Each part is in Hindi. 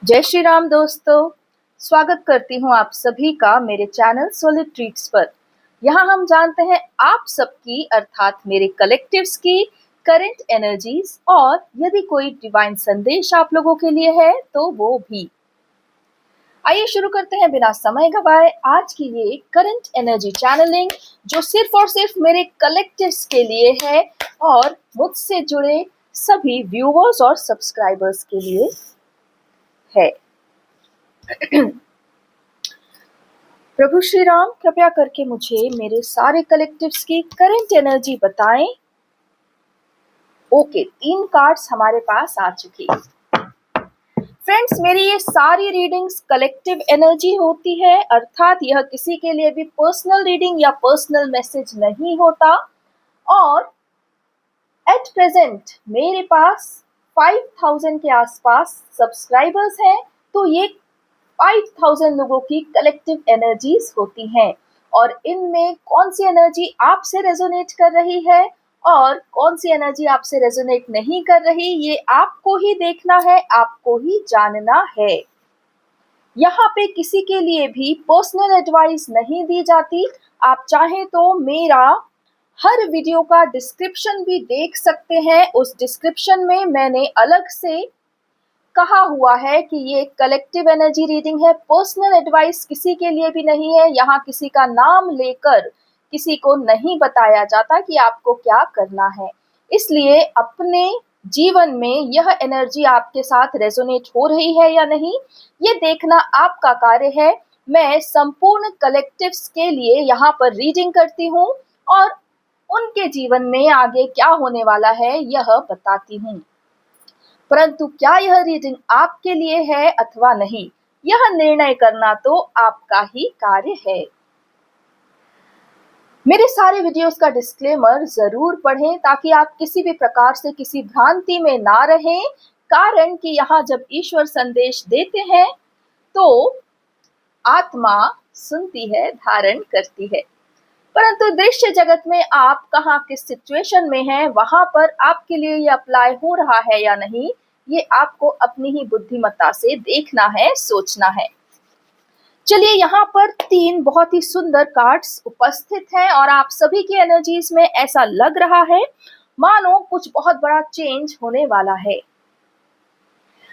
जय श्री राम दोस्तों। स्वागत करती हूँ आप सभी का मेरे चैनल सोलिड ट्रीट्स पर। यहाँ हम जानते हैं आप सबकी अर्थात मेरे कलेक्टिव्स की करंट एनर्जीज और यदि कोई डिवाइन संदेश आप लोगों के लिए है तो वो भी। आइए शुरू करते हैं बिना समय गवाए आज की ये करंट एनर्जी चैनलिंग, जो सिर्फ और सिर्फ मेरे कलेक्टिव्स के लिए है और मुझसे जुड़े सभी व्यूअर्स और सब्सक्राइबर्स के लिए है। प्रभु श्री राम कृपया करके मुझे मेरे सारे कलेक्टिव्स की करंट एनर्जी बताएं। ओके, 3 कार्ड्स हमारे पास आ चुकी है। फ्रेंड्स, मेरी ये सारी रीडिंग्स कलेक्टिव एनर्जी होती है, अर्थात यह किसी के लिए भी पर्सनल रीडिंग या पर्सनल मैसेज नहीं होता। और एट प्रेजेंट मेरे पास 5000 के आसपास सब्सक्राइबर्स हैं, तो ये 5000 लोगों की कलेक्टिव एनर्जीज होती हैं। और इनमें कौन सी एनर्जी आपसे रेजोनेट कर रही है और कौन सी एनर्जी आपसे रेजोनेट नहीं कर रही, ये आपको ही देखना है, आपको ही जानना है। यहाँ पे किसी के लिए भी पर्सनल एडवाइस नहीं दी जाती। आप चाहें तो मेरा हर वीडियो का डिस्क्रिप्शन भी देख सकते हैं। उस डिस्क्रिप्शन में मैंने अलग से कहा हुआ है कि ये कलेक्टिव एनर्जी रीडिंग है, पर्सनल एडवाइस किसी के लिए भी नहीं है। यहाँ किसी का नाम लेकर किसी को नहीं बताया जाता कि आपको क्या करना है। इसलिए अपने जीवन में यह एनर्जी आपके साथ रेजोनेट हो रही है या नहीं, ये देखना आपका कार्य है। मैं संपूर्ण कलेक्टिव्स के लिए यहाँ पर रीडिंग करती हूँ और उनके जीवन में आगे क्या होने वाला है यह बताती हूँ। परंतु क्या यह रीडिंग आपके लिए है अथवा नहीं, यह निर्णय करना तो आपका ही कार्य है। मेरे सारे वीडियोस का डिस्क्लेमर जरूर पढ़ें ताकि आप किसी भी प्रकार से किसी भ्रांति में ना रहें। कारण कि यहाँ जब ईश्वर संदेश देते हैं तो आत्मा सुनती है, धारण करती है। परंतु दृश्य जगत में आप कहाँ किस सिचुएशन में हैं, वहां पर आपके लिए ये अप्लाई हो रहा है या नहीं, ये आपको अपनी ही बुद्धिमत्ता से देखना है, सोचना है। चलिए, यहाँ पर 3 बहुत ही सुंदर कार्ड्स उपस्थित हैं और आप सभी की एनर्जीज में ऐसा लग रहा है मानो कुछ बहुत बड़ा चेंज होने वाला है।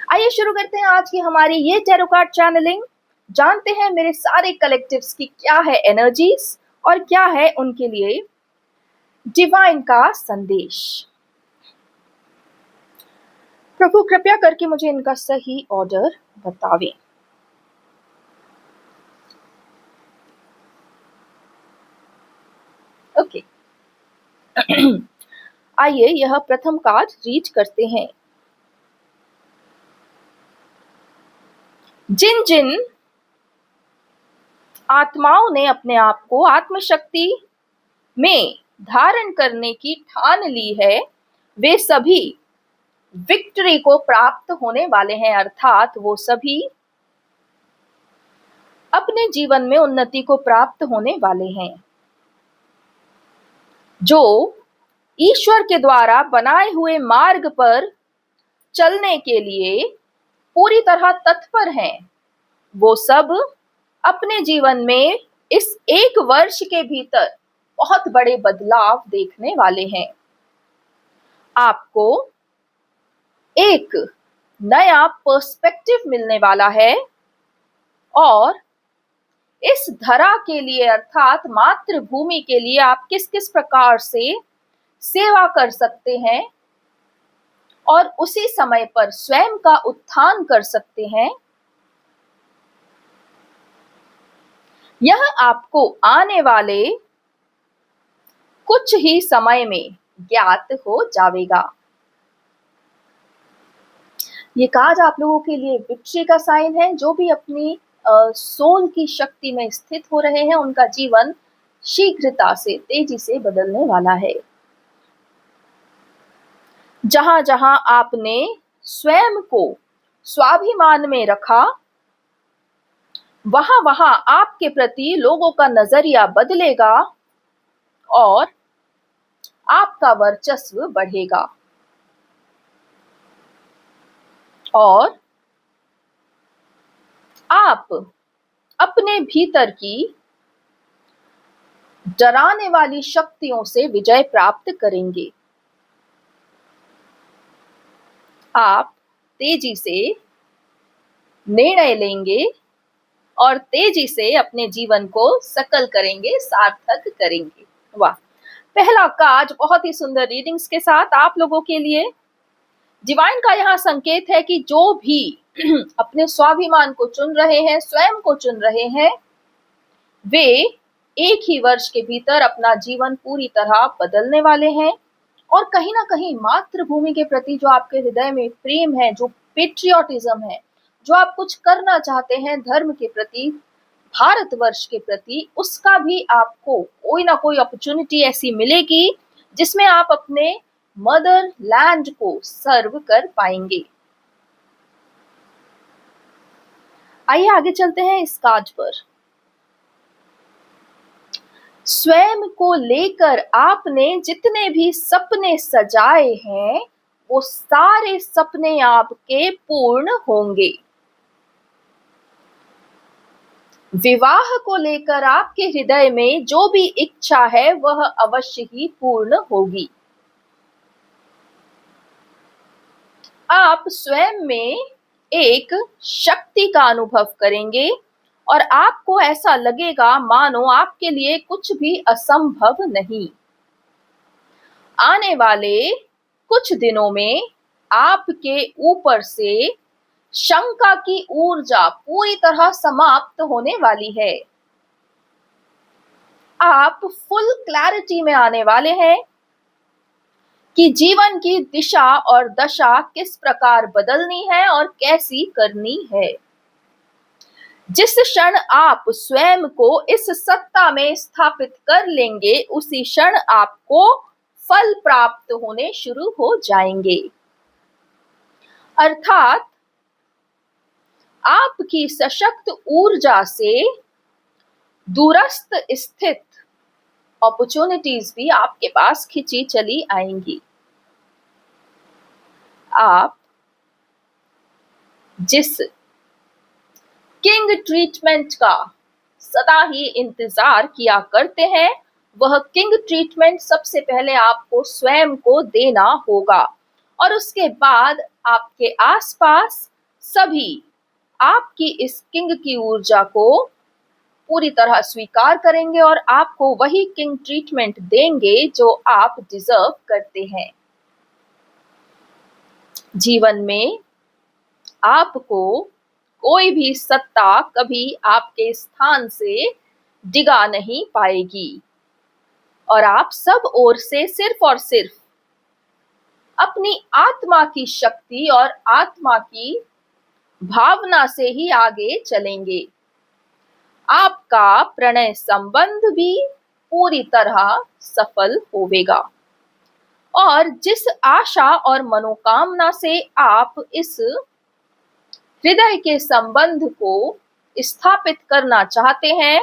आइए शुरू करते हैं आज की हमारी ये टैरो कार्ड चैनलिंग। जानते हैं मेरे सारे कलेक्टिव्स की क्या है एनर्जीज और क्या है उनके लिए डिवाइन का संदेश। प्रभु कृपया करके मुझे इनका सही ऑर्डर बतावें। ओके, आइए यह प्रथम कार्ड रीड करते हैं। जिन जिन आत्माओं ने अपने आप को आत्मशक्ति में धारण करने की ठान ली है, वे सभी विक्ट्री को प्राप्त होने वाले हैं, अर्थात वो सभी अपने जीवन में उन्नति को प्राप्त होने वाले हैं। जो ईश्वर के द्वारा बनाए हुए मार्ग पर चलने के लिए पूरी तरह तत्पर हैं, वो सब अपने जीवन में इस 1 वर्ष के भीतर बहुत बड़े बदलाव देखने वाले हैं। आपको एक नया पर्सपेक्टिव मिलने वाला है और इस धरा के लिए अर्थात मातृभूमि के लिए आप किस किस प्रकार से सेवा कर सकते हैं और उसी समय पर स्वयं का उत्थान कर सकते हैं, यह आपको आने वाले कुछ ही समय में ज्ञात हो जाएगा। ये कार्ड आप लोगों के लिए विक्ट्री का साइन है। जो भी अपनी सोल की शक्ति में स्थित हो रहे हैं, उनका जीवन शीघ्रता से, तेजी से बदलने वाला है। जहां जहां आपने स्वयं को स्वाभिमान में रखा, वहां वहां आपके प्रति लोगों का नजरिया बदलेगा और आपका वर्चस्व बढ़ेगा। और आप अपने भीतर की डराने वाली शक्तियों से विजय प्राप्त करेंगे। आप तेजी से निर्णय लेंगे और तेजी से अपने जीवन को सफल करेंगे, सार्थक करेंगे। वाह! पहला कार्ड बहुत ही सुंदर रीडिंग्स के साथ आप लोगों के लिए। डिवाइन का यहाँ संकेत है कि जो भी अपने स्वाभिमान को चुन रहे हैं, स्वयं को चुन रहे हैं, वे एक ही वर्ष के भीतर अपना जीवन पूरी तरह बदलने वाले हैं। और कहीं ना कहीं मातृभूमि के प्रति जो आपके हृदय में प्रेम है, जो पेट्रियोटिज्म है, जो आप कुछ करना चाहते हैं धर्म के प्रति, भारतवर्ष के प्रति, उसका भी आपको कोई ना कोई अपॉर्चुनिटी ऐसी मिलेगी जिसमें आप अपने मदर लैंड को सर्व कर पाएंगे। आइए आगे चलते हैं इस कार्ड पर। स्वयं को लेकर आपने जितने भी सपने सजाए हैं, वो सारे सपने आपके पूर्ण होंगे। विवाह को लेकर आपके हृदय में जो भी इच्छा है वह अवश्य ही पूर्ण होगी। आप स्वयं में एक शक्ति का अनुभव करेंगे और आपको ऐसा लगेगा मानो आपके लिए कुछ भी असंभव नहीं। आने वाले कुछ दिनों में आपके ऊपर से शंका की ऊर्जा पूरी तरह समाप्त होने वाली है। आप फुल क्लैरिटी में आने वाले हैं कि जीवन की दिशा और दशा किस प्रकार बदलनी है और कैसी करनी है। जिस क्षण आप स्वयं को इस सत्ता में स्थापित कर लेंगे, उसी क्षण आपको फल प्राप्त होने शुरू हो जाएंगे। अर्थात आपकी सशक्त ऊर्जा से दूरस्थ स्थित अपॉर्चुनिटीज भी आपके पास खिंची चली आएंगी। आप जिस किंग ट्रीटमेंट का सदा ही इंतजार किया करते हैं, वह किंग ट्रीटमेंट सबसे पहले आपको स्वयं को देना होगा और उसके बाद आपके आसपास सभी आपकी इस किंग की ऊर्जा को पूरी तरह स्वीकार करेंगे और आपको वही किंग ट्रीटमेंट देंगे जो आप डिजर्व करते हैं। जीवन में आपको कोई भी सत्ता कभी आपके स्थान से डिगा नहीं पाएगी और आप सब ओर से सिर्फ और सिर्फ अपनी आत्मा की शक्ति और आत्मा की भावना से ही आगे चलेंगे। आपका प्रणय संबंध भी पूरी तरह सफल होवेगा और जिस आशा और मनोकामना से आप इस हृदय के संबंध को स्थापित करना चाहते हैं,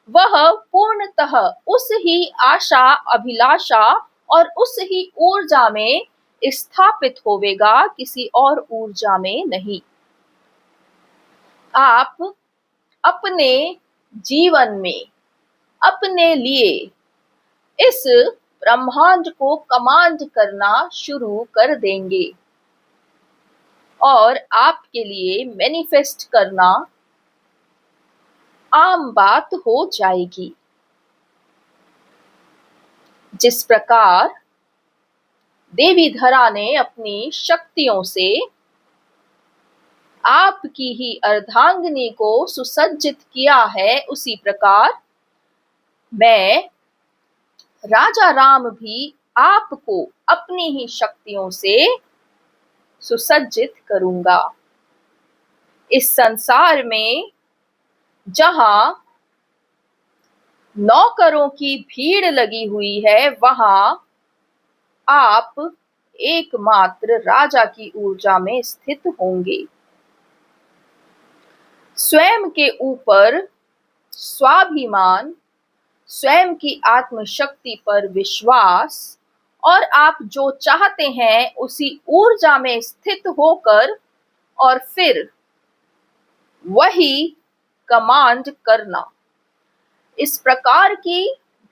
वह पूर्णतः उस ही आशा, अभिलाषा और उस ही ऊर्जा में स्थापित होवेगा, किसी और ऊर्जा में नहीं। आप अपने जीवन में अपने लिए इस ब्रह्मांड को कमांड करना शुरू कर देंगे और आपके लिए मैनिफेस्ट करना आम बात हो जाएगी। जिस प्रकार देवी धरा ने अपनी शक्तियों से आपकी ही अर्धांगिनी को सुसज्जित किया है, उसी प्रकार मैं राजा राम भी आपको अपनी ही शक्तियों से सुसज्जित करूंगा। इस संसार में जहां नौकरों की भीड़ लगी हुई है, वहां आप एकमात्र राजा की ऊर्जा में स्थित होंगे। स्वयं के ऊपर स्वाभिमान, स्वयं की आत्मशक्ति पर विश्वास और आप जो चाहते हैं उसी ऊर्जा में स्थित होकर और फिर वही कमांड करना। इस प्रकार की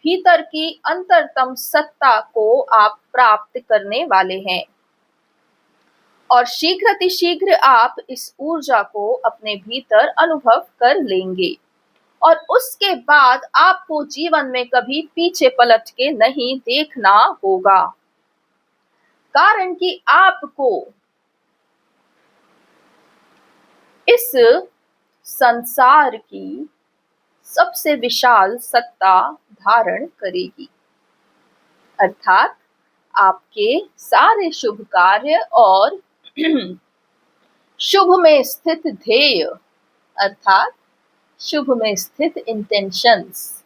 भीतर की अंतरतम सत्ता को आप प्राप्त करने वाले हैं और शीघ्र आप इस ऊर्जा को अपने भीतर अनुभव कर लेंगे और उसके बाद आपको जीवन में कभी पीछे पलट के नहीं देखना होगा, कारण कि आपको इस संसार की सबसे विशाल सत्ता धारण करेगी, अर्थात आपके सारे शुभ कार्य और शुभ में स्थित ध्येय अर्थात शुभ में स्थित इंटेंशंस,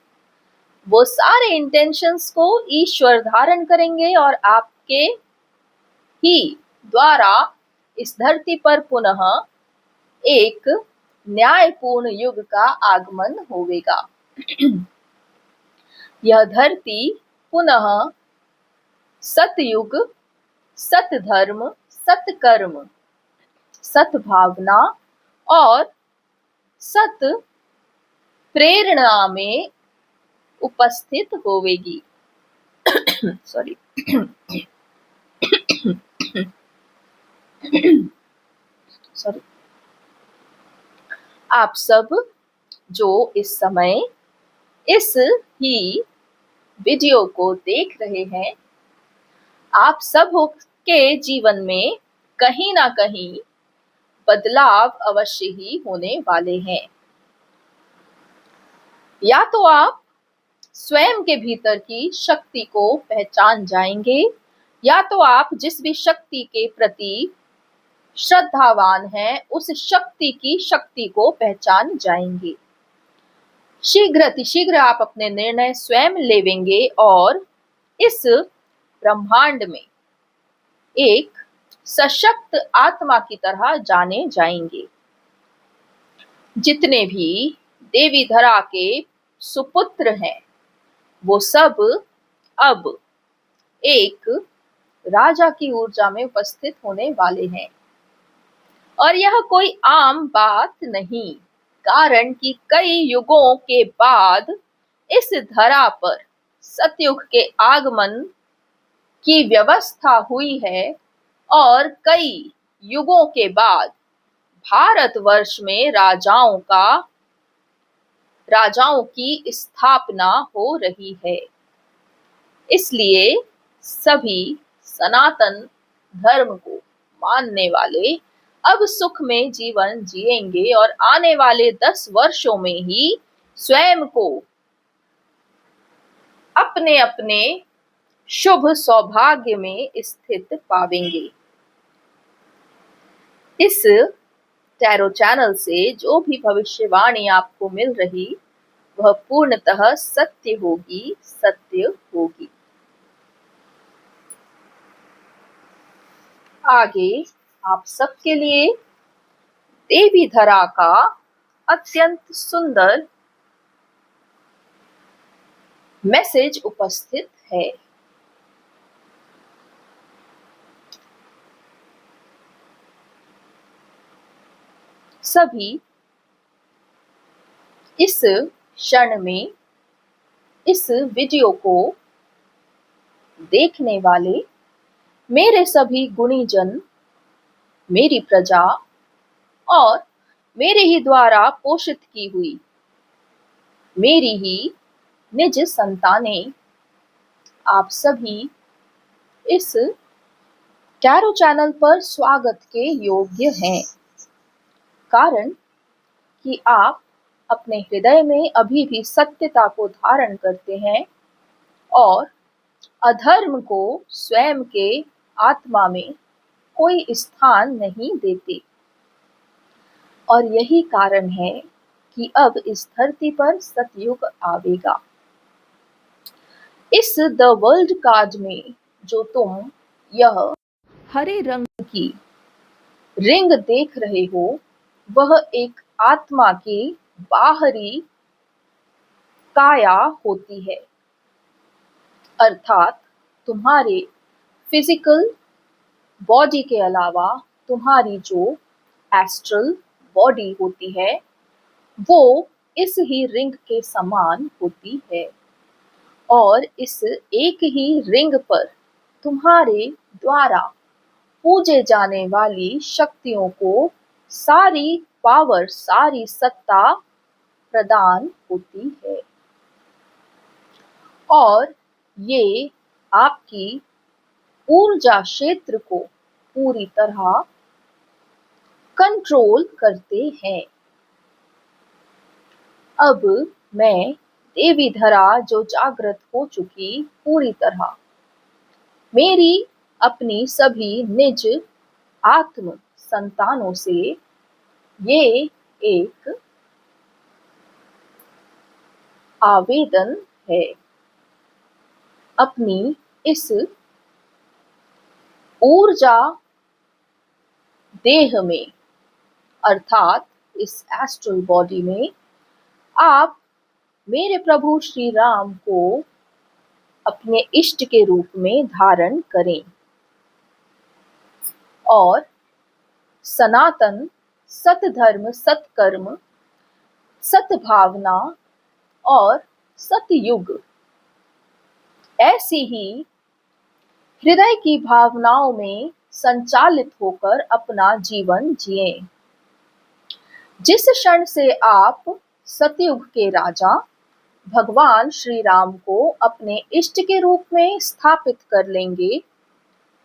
वो सारे इंटेंशंस को ईश्वर धारण करेंगे और आपके ही द्वारा इस धरती पर पुनः एक न्यायपूर्ण युग का आगमन होवेगा। यह धरती पुनः सतयुग, सतधर्म, सत्कर्म, सद्भावना और सत प्रेरणा में उपस्थित होवेगी। सॉरी सॉरी आप सब जो इस समय इस ही वीडियो को देख रहे हैं, आप सब के जीवन में कहीं ना कहीं बदलाव अवश्य ही होने वाले हैं। या तो आप स्वयं के भीतर की शक्ति को पहचान जाएंगे, या तो आप जिस भी शक्ति के प्रति श्रद्धावान हैं उस शक्ति की शक्ति को पहचान जाएंगे। शीघ्र आप अपने निर्णय स्वयं लेवेंगे और इस ब्रह्मांड में एक सशक्त आत्मा की तरह जाने जाएंगे। जितने भी देवी धरा के सुपुत्र हैं वो सब अब एक राजा की ऊर्जा में उपस्थित होने वाले हैं और यह कोई आम बात नहीं, कारण कि कई युगों के बाद इस धरा पर सतयुग के आगमन की व्यवस्था हुई है और कई युगों के बाद भारतवर्ष में राजाओं की स्थापना हो रही है। इसलिए सभी सनातन धर्म को मानने वाले अब सुख में जीवन जिएंगे और आने वाले 10 वर्षों में ही स्वयं को अपने अपने शुभ सौभाग्य में स्थित पावेंगे। इस टैरो चैनल से जो भी भविष्यवाणी आपको मिल रही वह पूर्णतः सत्य होगी। आगे आप सबके लिए देवी धरा का अत्यंत सुंदर मैसेज उपस्थित है। सभी इस क्षण में इस वीडियो को देखने वाले मेरे सभी गुणीजन, मेरी प्रजा और मेरे ही द्वारा पोषित की हुई मेरी ही निज संतानें, आप सभी इस टैरो चैनल पर स्वागत के योग्य हैं, कारण कि आप अपने हृदय में अभी भी सत्यता को धारण करते हैं और अधर्म को स्वयं के आत्मा में कोई स्थान नहीं देते। और यही कारण है कि अब इस धरती पर सतयुग आवेगा। इस द वर्ल्ड कार्ड में जो तुम यह हरे रंग की रिंग देख रहे हो वह एक आत्मा की बाहरी काया होती है, अर्थात तुम्हारे फिजिकल बॉडी के अलावा तुम्हारी जो एस्ट्रल बॉडी होती है वो इस ही रिंग के समान होती है और इस एक ही रिंग पर तुम्हारे द्वारा पूजे जाने वाली शक्तियों को सारी पावर, सारी सत्ता प्रदान होती है और ये आपकी ऊर्जा क्षेत्र को पूरी तरह कंट्रोल करते हैं। अब मैं देवी धरा जो जागृत हो चुकी पूरी तरह, मेरी अपनी सभी निज आत्म संतानों से ये एक आवेदन है। अपनी इस ऊर्जा देह में अर्थात इस एस्ट्रल बॉडी में आप मेरे प्रभु श्री राम को अपने इष्ट के रूप में धारण करें और सनातन सतधर्म, सत्कर्म, सद्भावना और सतयुग ऐसी ही हृदय की भावनाओं में संचालित होकर अपना जीवन जिए। जिस क्षण से आप सतयुग के राजा भगवान श्री राम को अपने इष्ट के रूप में स्थापित कर लेंगे,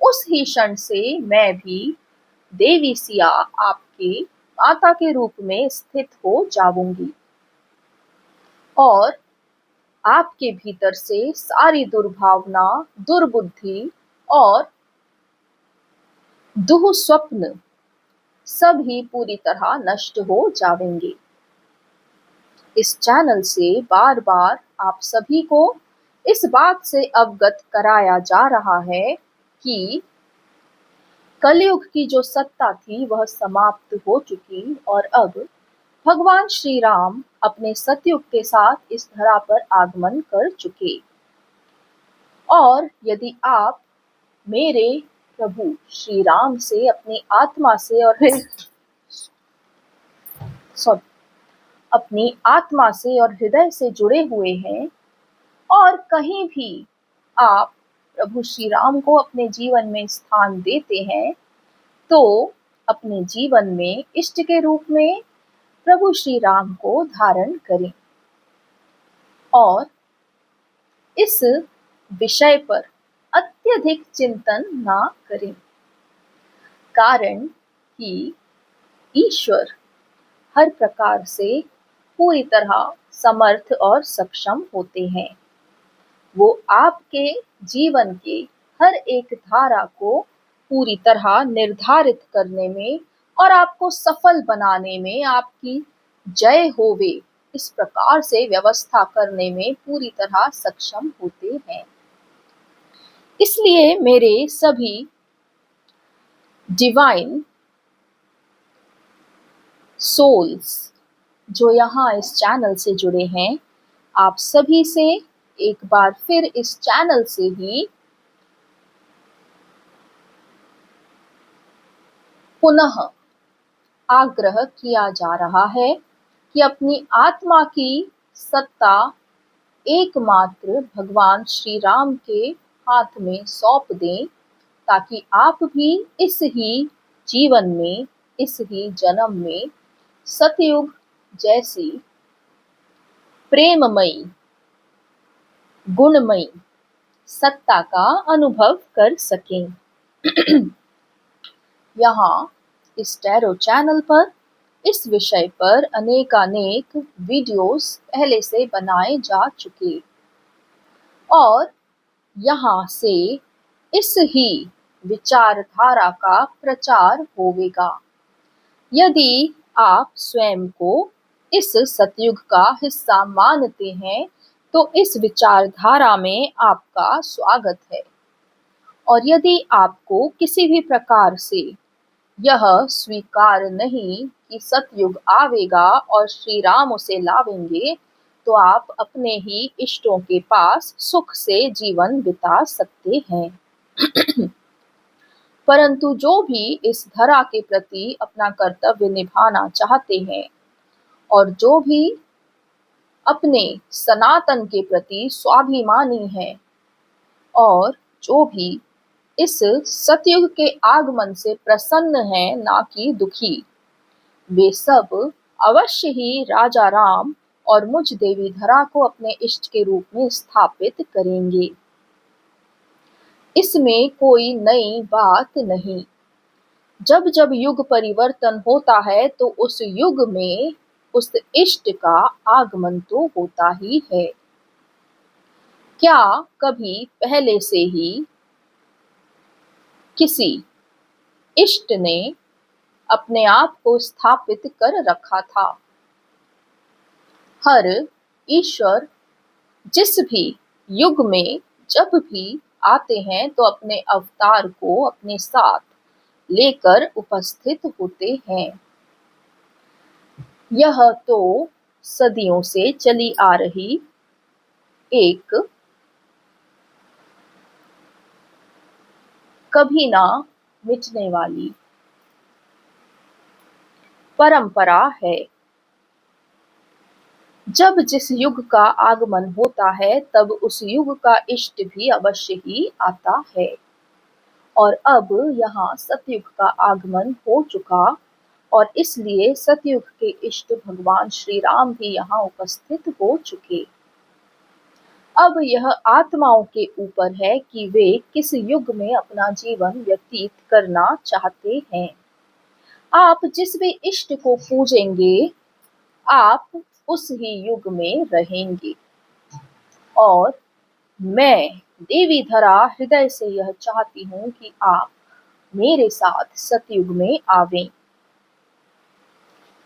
उस ही क्षण से मैं भी देवी सिया आपके माता के रूप में स्थित हो जाऊंगी और आपके भीतर से सारी दुर्भावना, दुर्बुद्धि और दुःस्वप्न सभी पूरी तरह नष्ट हो जाएंगे। इस चैनल से बार बार आप सभी को इस बात से अवगत कराया जा रहा है कि कलयुग की जो सत्ता थी वह समाप्त हो चुकी और अब भगवान श्री राम अपने सतयुग के साथ इस धरा पर आगमन कर चुके और यदि आप मेरे प्रभु श्री राम से अपनी आत्मा से और अपनी आत्मा से और हृदय से जुड़े हुए हैं और कहीं भी आप प्रभु श्री राम को अपने जीवन में स्थान देते हैं, तो अपने जीवन में इष्ट के रूप में प्रभु श्री राम को धारण करें और इस विषय पर अत्यधिक चिंतन ना करें, कारण कि ईश्वर हर प्रकार से पूरी तरह समर्थ और सक्षम होते हैं। वो आपके जीवन के हर एक धारा को पूरी तरह निर्धारित करने में और आपको सफल बनाने में, आपकी जय होवे इस प्रकार से व्यवस्था करने में पूरी तरह सक्षम होते हैं। इसलिए मेरे सभी डिवाइन सोल्स जो यहाँ इस चैनल से जुड़े हैं, आप सभी से एक बार फिर इस चैनल से ही पुनः आग्रह किया जा रहा है कि अपनी आत्मा की सत्ता एकमात्र भगवान श्री राम के हाथ में सौंप दें, ताकि आप भी इस ही जीवन में, इस ही जन्म में सतयुग जैसी प्रेममयी, गुणमयी सत्ता का अनुभव कर सकें। यहाँ इस टैरो चैनल पर इस विषय पर अनेकानेक वीडियोस पहले से बनाए जा चुके और यहाँ से इस ही विचारधारा का प्रचार होवेगा। यदि आप स्वयं को इस सतयुग का हिस्सा मानते हैं, तो इस विचारधारा में आपका स्वागत है और यदि आपको किसी भी प्रकार से यह स्वीकार नहीं कि सतयुग आवेगा और श्री राम उसे लावेंगे, तो आप अपने ही इष्टों के पास सुख से जीवन बिता सकते हैं। परंतु जो भी इस धरा के प्रति अपना कर्तव्य निभाना चाहते हैं और जो भी अपने सनातन के प्रति स्वाभिमानी है और जो भी इस सतयुग के आगमन से प्रसन्न है ना कि दुखी, वे सब अवश्य ही राजा राम और मुझ देवी धरा को अपने इष्ट के रूप में स्थापित करेंगे। इसमें कोई नई बात नहीं। जब जब युग परिवर्तन होता है तो उस युग में उस इष्ट का आगमन तो होता ही है। क्या कभी पहले से ही किसी इष्ट ने अपने आप को स्थापित कर रखा था? हर ईश्वर जिस भी युग में जब भी आते हैं तो अपने अवतार को अपने साथ लेकर उपस्थित होते हैं। यह तो सदियों से चली आ रही एक कभी ना मिटने वाली परंपरा है। जब जिस युग का आगमन होता है तब उस युग का इष्ट भी अवश्य ही आता है। और अब यहाँ सतयुग का आगमन हो चुका और इसलिए सतयुग के इष्ट भगवान श्री राम भी यहाँ उपस्थित हो चुके। अब यह आत्माओं के ऊपर है कि वे किस युग में अपना जीवन व्यतीत करना चाहते हैं। आप जिस भी इष्ट को पूजेंगे आप उस ही युग में रहेंगे। और मैं देवी धरा हृदय से यह चाहती हूँ कि आप मेरे साथ सतयुग में आवें।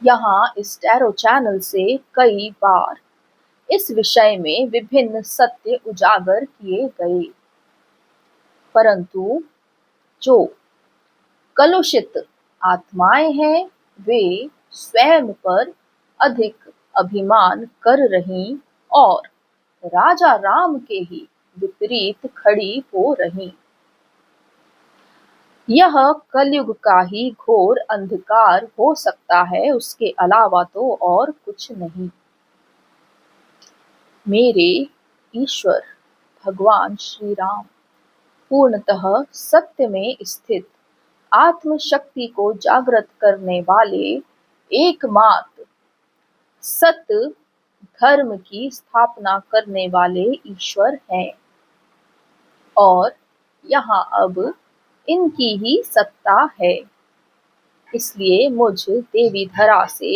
यहाँ इस टैरो चैनल से कई बार इस विषय में विभिन्न सत्य उजागर किए गए, परंतु जो कलुषित आत्माएं हैं वे स्वयं पर अधिक अभिमान कर रही और राजा राम के ही विपरीत खड़ी हो रही। यह कलयुग का ही घोर अंधकार हो सकता है, उसके अलावा तो और कुछ नहीं। मेरे ईश्वर भगवान श्री राम पूर्णतः सत्य में स्थित आत्म शक्ति को जागृत करने वाले एकमात्र सत्य धर्म की स्थापना करने वाले ईश्वर हैं और यहाँ अब इनकी ही सत्ता है। इसलिए मुझ देवी धरा से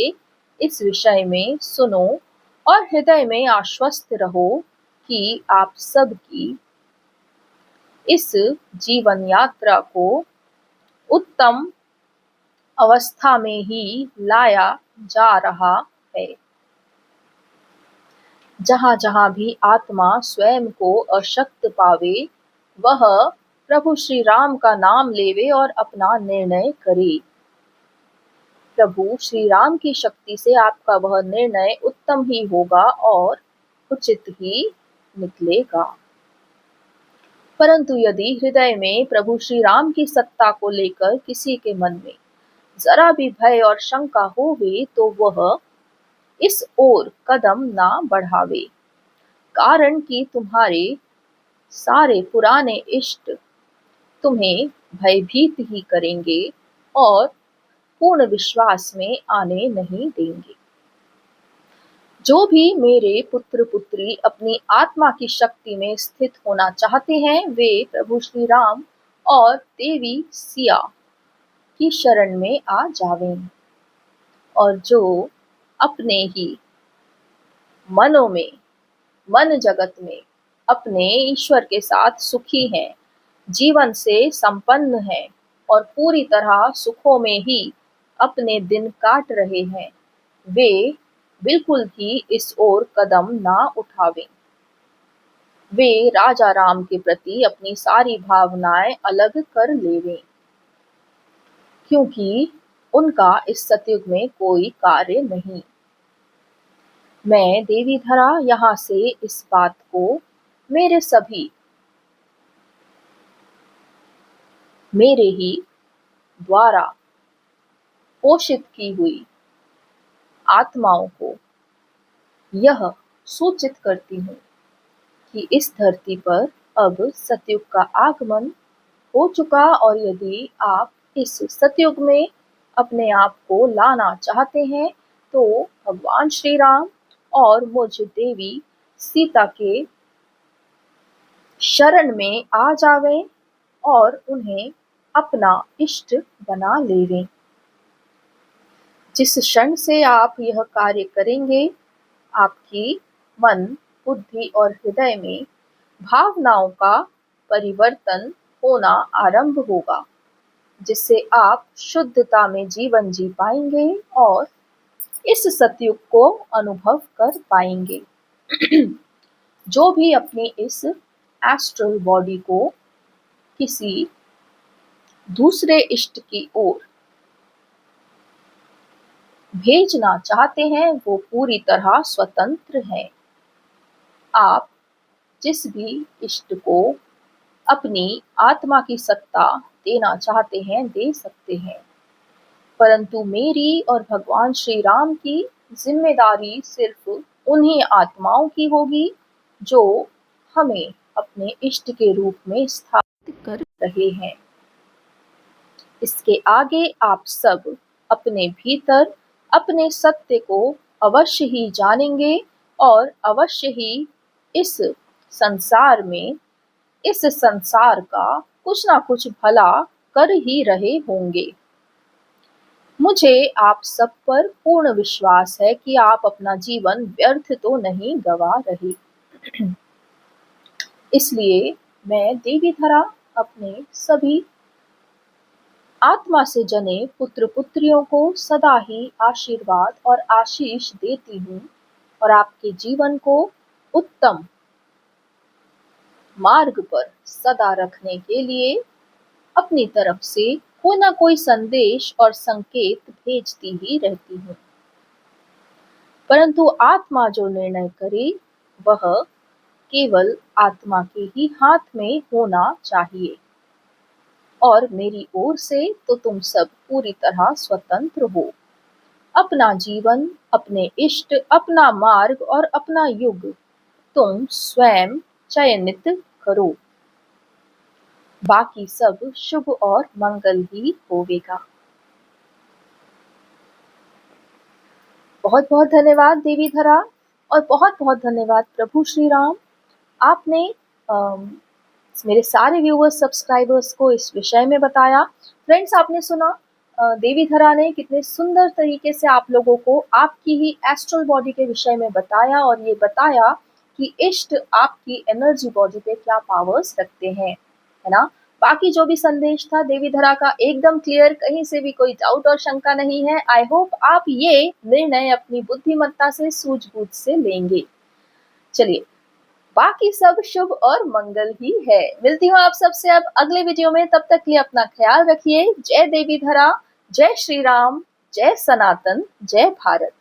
इस विषय में सुनो और हृदय में आश्वस्त रहो कि आप सबकी इस जीवन यात्रा को उत्तम अवस्था में ही लाया जा रहा है। जहाँ जहाँ भी आत्मा स्वयं को अशक्त पावे वह प्रभु श्री राम का नाम लेवे और अपना निर्णय करे। प्रभु श्री राम की शक्ति से आपका वह निर्णय उत्तम ही होगा और उचित ही निकलेगा। परंतु यदि हृदय में प्रभु श्री राम की सत्ता को लेकर किसी के मन में जरा भी भय और शंका होवे तो वह इस ओर कदम ना बढ़ावे, कारण कि तुम्हारे सारे पुराने इष्ट तुम्हें भयभीत ही करेंगे और पूर्ण विश्वास में आने नहीं देंगे। जो भी मेरे पुत्र पुत्री अपनी आत्मा की शक्ति में स्थित होना चाहते हैं वे प्रभु श्री राम और देवी सिया की शरण में आ जावें। और जो अपने ही मनों में मन जगत में अपने ईश्वर के साथ सुखी हैं, जीवन से संपन्न हैं और पूरी तरह सुखों में ही अपने दिन काट रहे हैं, वे बिल्कुल भी इस ओर कदम ना उठावें। वे राजा राम के प्रति अपनी सारी भावनाएं अलग कर लेवें, क्योंकि उनका इस सतयुग में कोई कार्य नहीं। मैं देवी धरा यहाँ से इस बात को मेरे सभी मेरे ही द्वारा पोषित की हुई आत्माओं को यह सूचित करती हूँ कि इस धरती पर अब सतयुग का आगमन हो चुका, और यदि आप इस सतयुग में अपने आप को लाना चाहते हैं तो भगवान श्री राम और मुझ देवी सीता के शरण में आ जावें और उन्हें अपना इष्ट बना लेवें। जिस क्षण से आप यह कार्य करेंगे, आपकी मन, बुद्धि और हृदय में भावनाओं का परिवर्तन होना आरंभ होगा, जिससे आप शुद्धता में जीवन जी पाएंगे और इस सतयुग को अनुभव कर पाएंगे। जो भी अपनी इस एस्ट्रल बॉडी को किसी दूसरे इष्ट की ओर भेजना चाहते हैं, वो पूरी तरह स्वतंत्र हैं। आप जिस भी इष्ट को अपनी आत्मा की सत्ता देना चाहते हैं, दे सकते हैं, परंतु मेरी और भगवान श्री राम की जिम्मेदारी सिर्फ उन्हीं आत्माओं की होगी जो हमें अपने इष्ट के रूप में स्थापित कर रहे हैं। इसके आगे आप सब अपने भीतर अपने सत्य को अवश्य ही जानेंगे और अवश्य ही इस संसार में, इस संसार का कुछ ना कुछ भला कर ही रहे होंगे। मुझे आप सब पर पूर्ण विश्वास है कि आप अपना जीवन व्यर्थ तो नहीं गवा रहे। इसलिए मैं देवी धरा अपने सभी आत्मा से जने पुत्र पुत्रियों को सदा ही आशीर्वाद और आशीष देती हूँ और आपके जीवन को उत्तम मार्ग पर सदा रखने के लिए अपनी तरफ से कोई ना कोई संदेश और संकेत भेजती ही रहती हूँ। परंतु आत्मा जो निर्णय करे वह केवल आत्मा के ही हाथ में होना चाहिए, और मेरी ओर से तो तुम सब पूरी तरह स्वतंत्र हो। अपना जीवन, अपने इष्ट, अपना मार्ग और अपना युग तुम स्वयं चयनित करो। बाकी सब शुभ और मंगल ही होवेगा। बहुत बहुत धन्यवाद देवी धरा, और बहुत बहुत धन्यवाद प्रभु श्री राम। आपने मेरे सारे व्यूअर्स, सब्सक्राइबर्स को इस विषय में बताया। फ्रेंड्स, आपने सुना देवी धरा ने कितने सुंदर तरीके से आप लोगों को आपकी ही एस्ट्रल बॉडी के विषय में बताया, और ये बताया कि इष्ट आपकी एनर्जी बॉडी पे क्या पावर्स रखते हैं, है ना। बाकी जो भी संदेश था देवी धरा का एकदम क्लियर, कहीं से भी कोई डाउट और शंका नहीं है। आई होप आप ये निर्णय अपनी बुद्धिमत्ता से, सूझबूझ से लेंगे। चलिए, बाकी सब शुभ और मंगल ही है। मिलती हूँ आप सबसे अब अगले वीडियो में, तब तक के लिए अपना ख्याल रखिए। जय देवी धरा, जय श्री राम, जय सनातन, जय भारत।